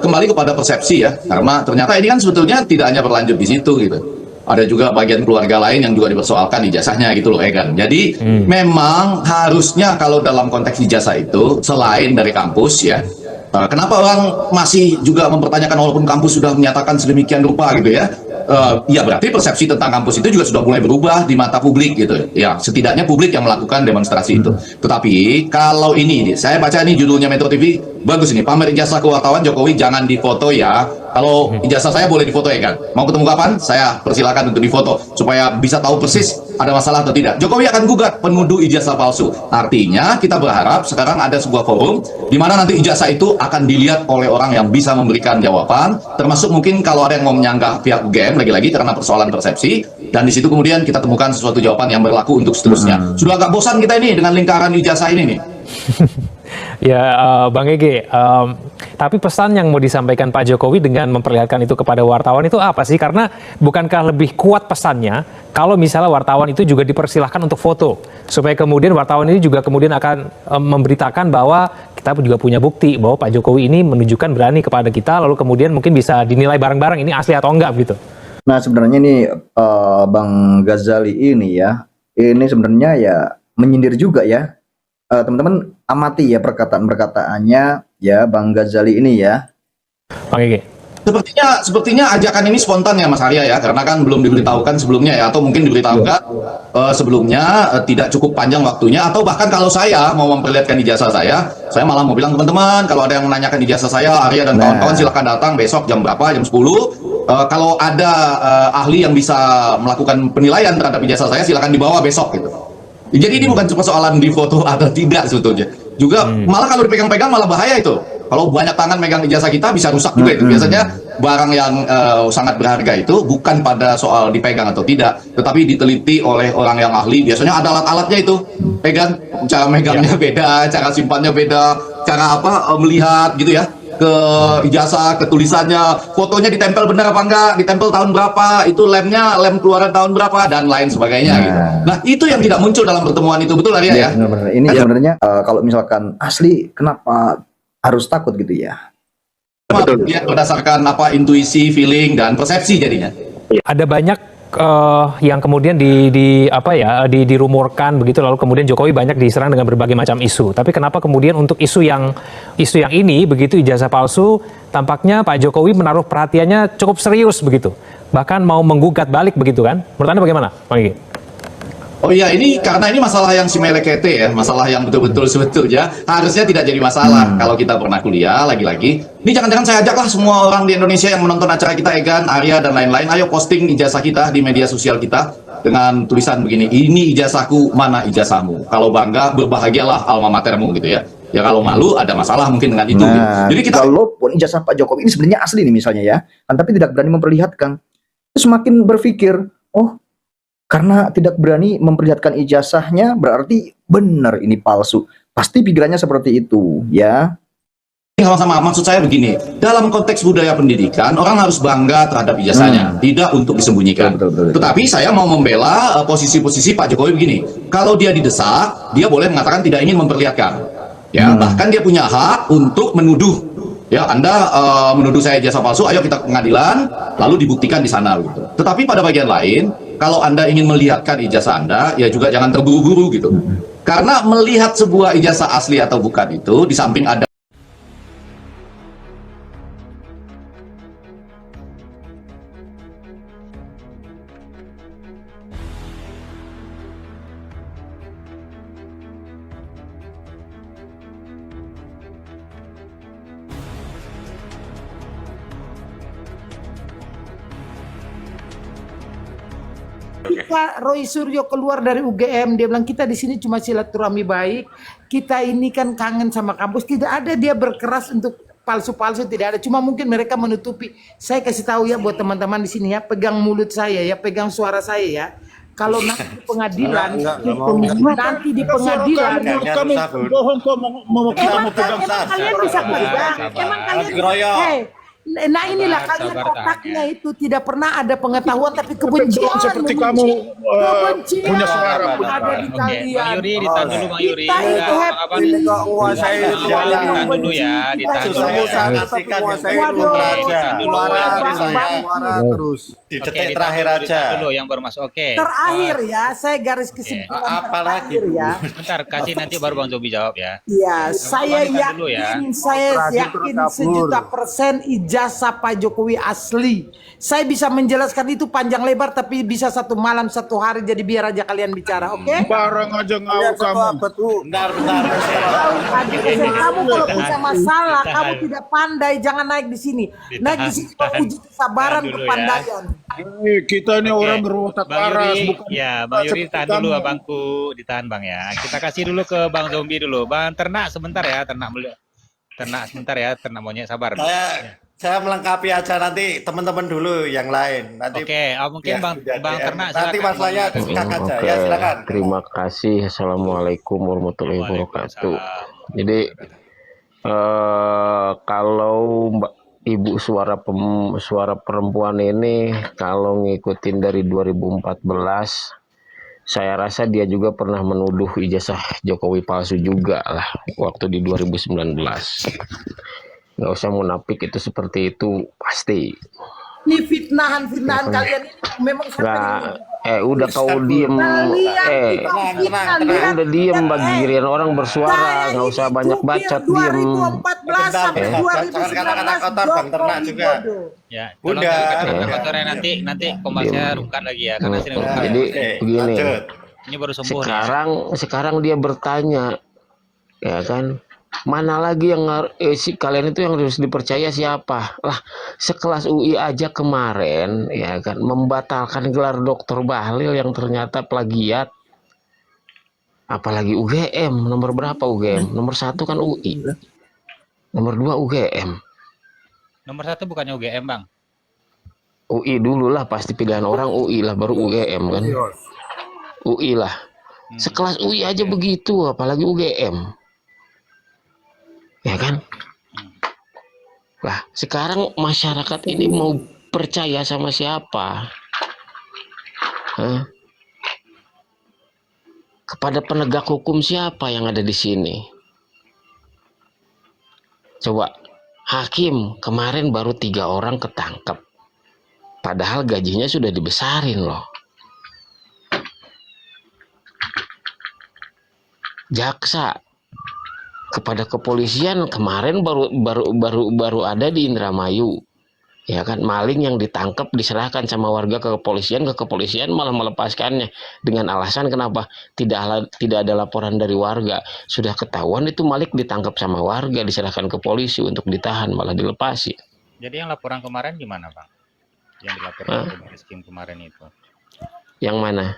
kembali kepada persepsi ya, karena ternyata ini kan sebetulnya tidak hanya berlanjut di situ gitu. Ada juga bagian keluarga lain yang juga dipersoalkan ijazahnya gitu loh ya kan. Jadi memang harusnya kalau dalam konteks ijazah itu selain dari kampus ya, kenapa orang masih juga mempertanyakan walaupun kampus sudah menyatakan sedemikian rupa gitu ya? Ya berarti persepsi tentang kampus itu juga sudah mulai berubah di mata publik gitu ya. Setidaknya publik yang melakukan demonstrasi itu. Tetapi kalau ini saya baca ini judulnya Metro TV bagus ini, pamer ijazah ke wartawan Jokowi jangan difoto ya. Kalau ijazah saya boleh difoto ya kan. Mau ketemu kapan? Saya persilakan untuk difoto supaya bisa tahu persis ada masalah atau tidak. Jokowi akan gugat penuduh ijazah palsu. Artinya kita berharap sekarang ada sebuah forum di mana nanti ijazah itu akan dilihat oleh orang yang bisa memberikan jawaban, termasuk mungkin kalau ada yang mau menyanggah pihak UGM lagi-lagi karena persoalan persepsi, dan di situ kemudian kita temukan sesuatu jawaban yang berlaku untuk seterusnya. Sudah agak bosan kita ini dengan lingkaran ijazah ini nih. Ya, Bang Ege, tapi pesan yang mau disampaikan Pak Jokowi dengan memperlihatkan itu kepada wartawan itu apa sih? Karena bukankah lebih kuat pesannya kalau misalnya wartawan itu juga dipersilahkan untuk foto, supaya kemudian wartawan ini juga kemudian akan memberitakan bahwa kita juga punya bukti bahwa Pak Jokowi ini menunjukkan berani kepada kita, lalu kemudian mungkin bisa dinilai bareng-bareng ini asli atau enggak gitu. Nah sebenarnya ini Bang Ghazali ini ya, ini sebenarnya ya menyindir juga ya. Teman-teman amati ya perkataan-perkataannya ya Bang Ghazali ini ya. Bang Ege. Sepertinya ajakan ini spontan ya Mas Arya ya, karena kan belum diberitahukan sebelumnya ya, atau mungkin diberitahukan sebelumnya tidak cukup panjang waktunya, atau bahkan kalau saya mau memperlihatkan ijazah saya malah mau bilang teman-teman kalau ada yang menanyakan ijazah saya, Arya dan kawan-kawan silakan datang besok jam berapa, jam 10. Kalau ada ahli yang bisa melakukan penilaian terhadap ijazah saya silakan dibawa besok gitu. Jadi ini bukan cuma soalan di foto atau tidak sebetulnya. Juga malah kalau dipegang-pegang malah bahaya itu. Kalau banyak tangan megang ijazah kita bisa rusak juga itu. Biasanya barang yang sangat berharga itu bukan pada soal dipegang atau tidak, tetapi diteliti oleh orang yang ahli. Biasanya ada alat-alatnya itu. Pegang, cara megangnya beda, cara simpannya beda, cara melihat gitu ya. Ke ijazah, ke tulisannya, fotonya ditempel benar apa enggak, ditempel tahun berapa, itu lemnya lem keluaran tahun berapa, dan lain sebagainya gitu. Nah itu yang tidak muncul dalam pertemuan itu, betul Arya ya? Benar-benar. Ini sebenarnya kalau misalkan asli kenapa harus takut gitu ya? Betul. Dia berdasarkan intuisi, feeling, dan persepsi jadinya. Ada banyak yang kemudian dirumorkan begitu, lalu kemudian Jokowi banyak diserang dengan berbagai macam isu. Tapi kenapa kemudian untuk isu yang ini begitu, ijazah palsu, tampaknya Pak Jokowi menaruh perhatiannya cukup serius begitu, bahkan mau menggugat balik begitu kan? Menurut Anda bagaimana, Pak Ege? Oh iya, karena ini masalah yang simelekete ya, masalah yang betul-betul sebetulnya harusnya tidak jadi masalah kalau kita pernah kuliah. Lagi-lagi, ini jangan-jangan saya ajaklah semua orang di Indonesia yang menonton acara kita, Egan, Arya, dan lain-lain, ayo posting ijazah kita di media sosial kita dengan tulisan begini, ini ijazahku, mana ijazahmu. Kalau bangga, berbahagialah alma matermu gitu ya. Ya kalau malu, ada masalah mungkin dengan itu. Nah, Jadi kita walaupun ijazah Pak Jokowi ini sebenarnya asli nih misalnya ya, kan tapi tidak berani memperlihatkan. Semakin berpikir, oh karena tidak berani memperlihatkan ijazahnya berarti benar ini palsu. Pasti pikirannya seperti itu ya. sama-sama, maksud saya begini, dalam konteks budaya pendidikan orang harus bangga terhadap ijazahnya, tidak untuk disembunyikan. Betul. Tetapi saya mau membela posisi-posisi Pak Jokowi begini, kalau dia didesak dia boleh mengatakan tidak ingin memperlihatkan ya, bahkan dia punya hak untuk menuduh ya, Anda menuduh saya ijazah palsu, ayo kita ke pengadilan lalu dibuktikan di sana gitu. Tetapi pada bagian lain, kalau Anda ingin melihatkan ijazah Anda, ya juga jangan terburu-buru gitu. Karena melihat sebuah ijazah asli atau bukan itu, di samping ada Ketika Roy Suryo keluar dari UGM, dia bilang kita di sini cuma silaturahmi baik, kita ini kan kangen sama kampus, tidak ada dia berkeras untuk palsu-palsu, tidak ada. Cuma mungkin mereka menutupi. Saya kasih tahu ya buat teman-teman di sini ya, pegang mulut saya ya, pegang suara saya ya. Kalau nanti di pengadilan, nanti di pengadilan, kamu bohong kok mau kita mau pegang emang kalian bisa pegang, emang kalian, Nah inilah Sabar, kalian sabar, otaknya Tanya. itu tidak pernah ada pengetahuan tapi kebencian seperti membenci. kamu Kebencian punya suara. ada di Oke, Bang kalian. Yuri ditahan dulu Bang Yuri. Kita itu Enggak, happy. apa Ini kok menguasai Ditahan ruangan. dulu ya, ditahan dulu Susah ya. usaha kasihkan menguasai Waduh, ruangan. ditahan dulu Suara ya, dari saya, Bang. suara terus. Di Oke, detik ditahan terakhir dulu, aja. ditahan dulu yang baru masuk. Oke. Terakhir ya, saya garis kesimpulan Apalagi, terakhir ya. Bentar, kasih nanti baru Bang Zobi jawab ya. Ya, saya ditahan dulu ya. yakin, saya yakin sejuta persen ijazah Pak Jokowi asli. Saya bisa menjelaskan itu panjang lebar, tapi bisa satu malam satu hari. Jadi biar aja kalian bicara, oke? Barang aja ngau kamu. Bentar, bentar. Adik kamu kalau punya masalah, Ditahan. kamu tidak pandai, jangan naik di sini. Naik di sini Ditahan. uji kesabaran, Ditahan dulu ya. kepandaian. Kita ini Oke. orang berotak Bang waras, Yuri, bukan ya Bang Yuri seperti tahan dulu kamu. abangku, ditahan Bang ya. Kita kasih dulu ke Bang Zombie dulu. Bang Ternak sebentar ya, ternak sebentar ya, ternak monyet sabar. Saya melengkapi aja, nanti teman-teman dulu yang lain. Nanti Oke, mungkin Ya, Bang sudah, Bang ya. Ternak Nanti silakan. masalahnya Bang. Kak aja. Oke, Ya, silakan. terima kasih. Assalamualaikum warahmatullahi wabarakatuh. Waalaikumsalam. Jadi kalau Ibu suara perempuan ini kalau ngikutin dari 2014, saya rasa dia juga pernah menuduh ijazah Jokowi palsu juga lah waktu di 2019. Nggak usah munafik, itu seperti itu pasti. Ini fitnahan kalian ini memang Nggak, udah kau diem, udah diem bagi giliran orang bersuara, nggak usah banyak bacot, diem. 2014 sampai Bentar, 2019 jangan kata-kata kotor, Bang Ternak juga. Ya, tolong Udah. jangan kata-kata kotornya nanti kombasnya rungkat lagi ya, karena sini rungkat. Jadi Oke, begini, lanjut. Ini baru sembuh nih. sekarang dia bertanya, ya kan, mana lagi yang kalian itu yang harus dipercaya siapa? Lah, sekelas UI aja kemarin, ya kan, membatalkan gelar Doktor Bahlil yang ternyata plagiat. Apalagi UGM, nomor berapa UGM? Nomor 1 kan UI, nomor 2 UGM. Nomor 1 bukannya UGM Bang. UI dulu lah, pasti pilihan orang UI lah, baru UGM kan. UI lah. Sekelas UI aja begitu, apalagi UGM. Ya kan? Lah, sekarang masyarakat ini mau percaya sama siapa? Hah? Kepada penegak hukum siapa yang ada di sini? Coba, hakim kemarin baru 3 orang ketangkep. Padahal gajinya sudah dibesarin loh. Jaksa kepada kepolisian kemarin baru ada di Indramayu, ya kan, maling yang ditangkap diserahkan sama warga ke kepolisian malah melepaskannya dengan alasan kenapa tidak ada laporan dari warga. Sudah ketahuan itu maling ditangkap sama warga, diserahkan ke polisi untuk ditahan, malah dilepasi. Jadi yang laporan kemarin gimana Bang? Yang dilaporkan ke Baris Krim kemarin itu? Yang mana?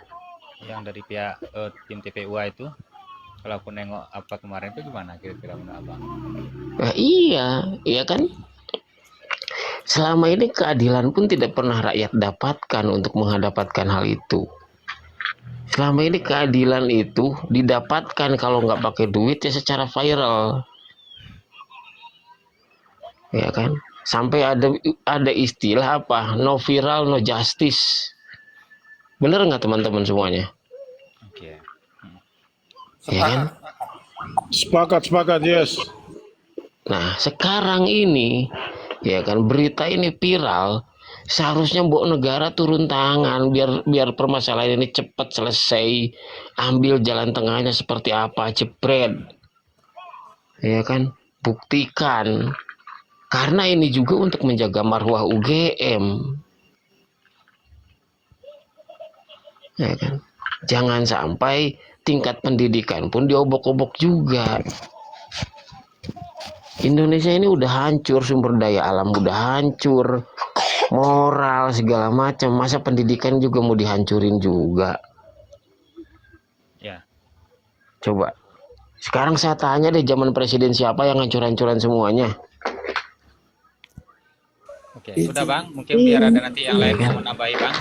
Yang dari pihak tim TPUA itu? Kalau aku nengok apa kemarin itu gimana kira-kira menurut Abang? Nah, iya kan. Selama ini keadilan pun tidak pernah rakyat dapatkan untuk mendapatkan hal itu. Selama ini keadilan itu didapatkan kalau nggak pakai duit ya secara viral, ya kan. Sampai ada istilah apa? No viral, no justice. Bener nggak teman-teman semuanya? Oke. Ya kan? Sepakat, yes. Nah, sekarang ini, ya kan, berita ini viral, seharusnya Mbok negara turun tangan biar permasalahan ini cepat selesai, ambil jalan tengahnya seperti apa, jepret, ya kan, buktikan, karena ini juga untuk menjaga marwah UGM, ya kan, jangan sampai tingkat pendidikan pun diobok-obok juga. Indonesia ini udah hancur, sumber daya alam udah hancur, moral segala macam, masa pendidikan juga mau dihancurin juga? Ya. Coba sekarang saya tanya deh, zaman presiden siapa yang hancur-hancuran semuanya? Oke, udah Bang, mungkin biar ada nanti yang lain yang menambahi Bang.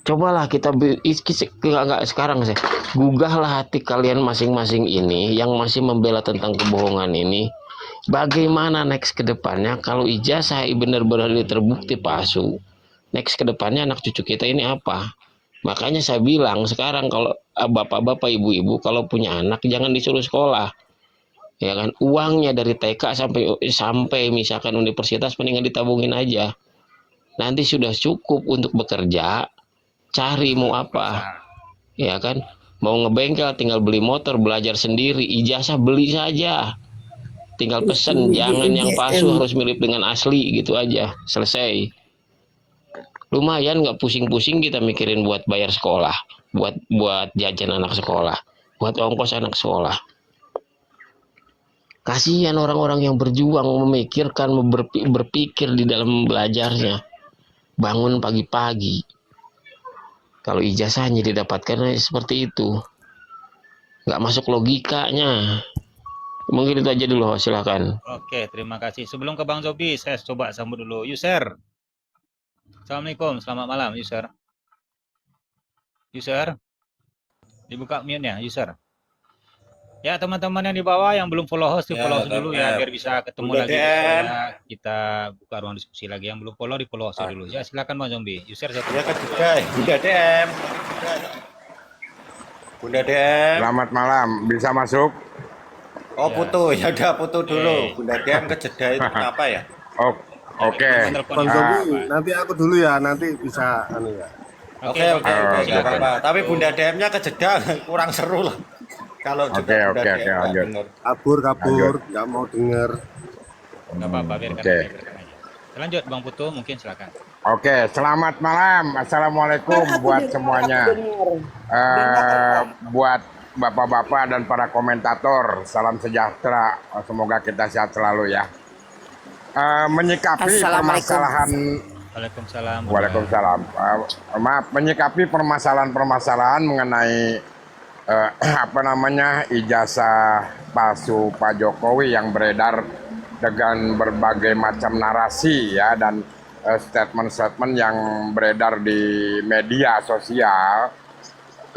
Cobalah kita nggak sekarang sih, gugahlah hati kalian masing-masing ini yang masih membela tentang kebohongan ini, bagaimana next ke depannya kalau ijazah benar-benar terbukti palsu? Next ke depannya anak cucu kita ini apa? Makanya saya bilang sekarang kalau bapak-bapak, ibu-ibu kalau punya anak jangan disuruh sekolah. Ya kan, uangnya dari TK sampai misalkan universitas mendingan ditabungin aja. Nanti sudah cukup untuk bekerja, cari mau apa. Ya kan, mau ngebengkel tinggal beli motor, belajar sendiri, ijazah beli saja. Tinggal pesen, jangan yang palsu, harus mirip dengan asli gitu aja, selesai. Lumayan nggak pusing-pusing kita mikirin buat bayar sekolah, buat jajan anak sekolah, buat ongkos anak sekolah. Kasihan orang-orang yang berjuang, memikirkan, berpikir di dalam belajarnya. Bangun pagi-pagi. Kalau ijazahnya didapatkan seperti itu, nggak masuk logikanya. Mungkin itu aja dulu, silakan. Oke, terima kasih. Sebelum ke Bang Zobi, saya coba sambut dulu. User. Assalamualaikum, selamat malam, user. User. Dibuka mute-nya, user. Ya, teman-teman yang di bawah yang belum follow host, di follow host dulu ya, biar bisa ketemu Bunda lagi. DM. Kita buka ruang diskusi lagi. Yang belum follow, di follow host dulu. Ya, silakan Bang Zombie. User saya Ya ketiga, Bunda DM. Bunda DM. Selamat malam, bisa masuk? Oh putu, ya udah putu dulu. Bunda DM kejeda itu kenapa ya? Oh, oke. Bang Nanti aku dulu ya, nanti bisa anu ya. Oke, nggak silakan. apa-apa. Tapi Bunda DM-nya kejeda kurang seru lah. Kalau juga Bunda Oke, DM nggak lanjut. denger. Kabur, nggak mau denger. Nggak apa-apa, biarkan Oke. aja, biarkan aja. Lanjut Bang Putu, mungkin silakan. Oke, selamat malam. Assalamualaikum buat semuanya. Buat bapak-bapak dan para komentator, salam sejahtera. Semoga kita sehat selalu ya. Menyikapi permasalahan. Waalaikumsalam. Waalaikumsalam. Menyikapi permasalahan-permasalahan mengenai ijazah palsu Pak Jokowi yang beredar dengan berbagai macam narasi ya, dan statement-statement yang beredar di media sosial.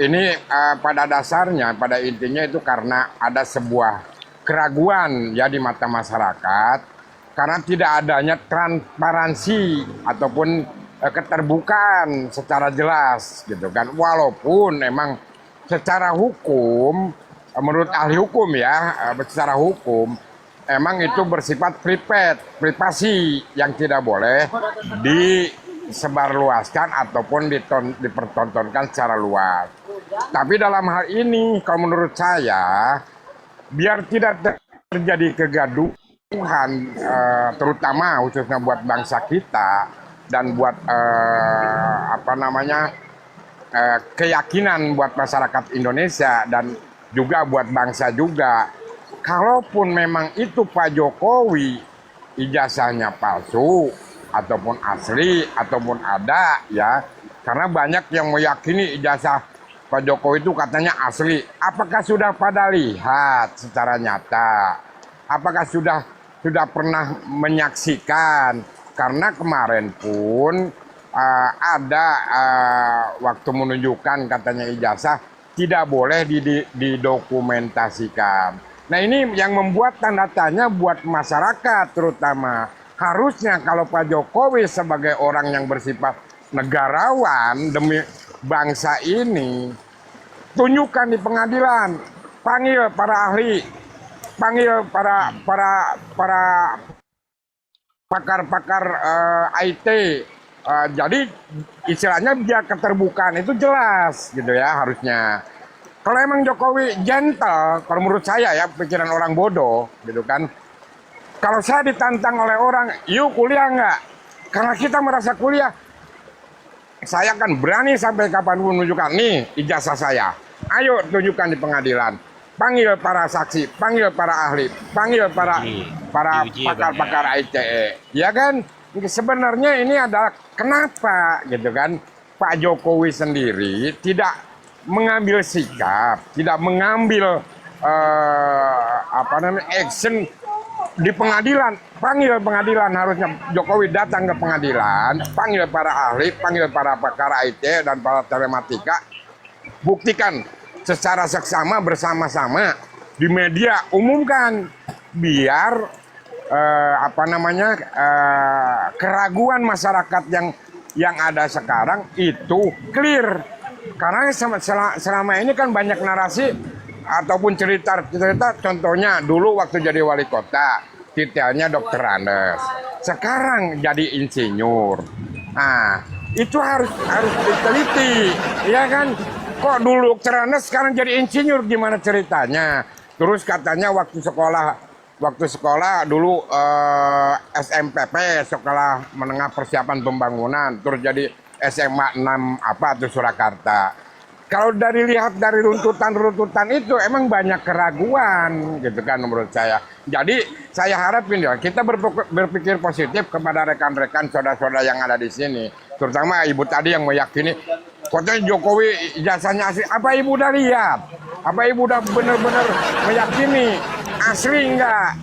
Ini pada dasarnya, pada intinya itu karena ada sebuah keraguan ya di mata masyarakat karena tidak adanya transparansi ataupun keterbukaan secara jelas gitu kan. Walaupun emang secara hukum, menurut ahli hukum ya, secara hukum emang itu bersifat privasi yang tidak boleh disebarluaskan ataupun dipertontonkan secara luas. Tapi dalam hal ini, kalau menurut saya, biar tidak terjadi kegaduhan, terutama khususnya buat bangsa kita dan buat keyakinan buat masyarakat Indonesia dan juga buat bangsa juga. Kalaupun memang itu Pak Jokowi ijazahnya palsu ataupun asli ataupun ada ya, karena banyak yang meyakini ijazah Pak Jokowi itu katanya asli. Apakah sudah pada lihat secara nyata? Apakah sudah pernah menyaksikan? Karena kemarin pun ada waktu menunjukkan katanya ijazah tidak boleh didokumentasikan. Nah ini yang membuat tanda tanya buat masyarakat terutama. Harusnya kalau Pak Jokowi sebagai orang yang bersifat negarawan demi bangsa ini, tunjukkan di pengadilan, panggil para ahli, panggil para pakar-pakar IT. Jadi istilahnya biar keterbukaan itu jelas gitu ya harusnya. Kalau emang Jokowi gentle, kalau menurut saya ya pikiran orang bodoh gitu kan. Kalau saya ditantang oleh orang, yuk kuliah nggak? Karena kita merasa kuliah, saya akan berani sampai kapanpun menunjukkan nih ijazah saya. Ayo tunjukkan di pengadilan. Panggil para saksi, panggil para ahli, panggil para pakar-pakar ITE. Ya kan? Sebenarnya ini adalah kenapa gitu kan Pak Jokowi sendiri tidak mengambil sikap, tidak mengambil action di pengadilan. Panggil pengadilan, harusnya Jokowi datang ke pengadilan, panggil para ahli, panggil para pakar IT dan para telematika, buktikan secara seksama bersama-sama di media, umumkan biar keraguan masyarakat yang ada sekarang itu clear. Karena selama ini kan banyak narasi ataupun cerita, contohnya dulu waktu jadi wali kota, titelnya Dokter Andes. Sekarang jadi insinyur. Nah, itu harus diteliti, ya kan? Kok dulu Dokter Andes sekarang jadi insinyur, gimana ceritanya? Terus katanya waktu sekolah dulu SMPP, sekolah menengah persiapan pembangunan, terus jadi SMA 6 apa tuh Surakarta. Kalau lihat dari runtutan itu emang banyak keraguan gitu kan menurut saya. Jadi saya harapin ya kita berpikir positif kepada rekan-rekan saudara-saudara yang ada di sini. Terutama ibu tadi yang meyakini katanya Jokowi jasanya asli. Apa ibu udah lihat? Apa ibu udah benar-benar meyakini asli enggak?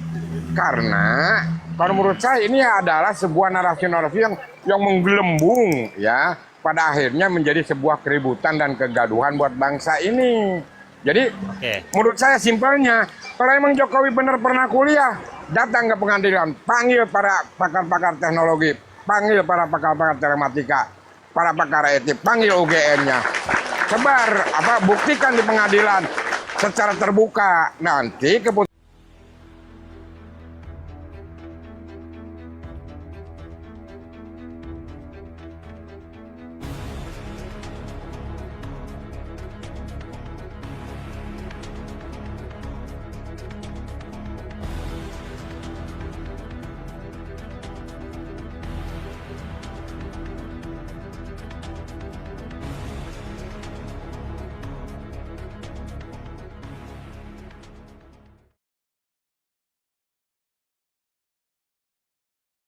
Karena kalau menurut saya ini adalah sebuah narasi-narasi yang menggelembung ya, pada akhirnya menjadi sebuah keributan dan kegaduhan buat bangsa ini. Jadi menurut saya simpelnya, kalau emang Jokowi benar pernah kuliah, datang ke pengadilan, panggil para pakar-pakar teknologi, panggil para pakar-pakar telematika, para pakar etik, panggil UGM-nya, sebar buktikan di pengadilan secara terbuka. Nanti keputusan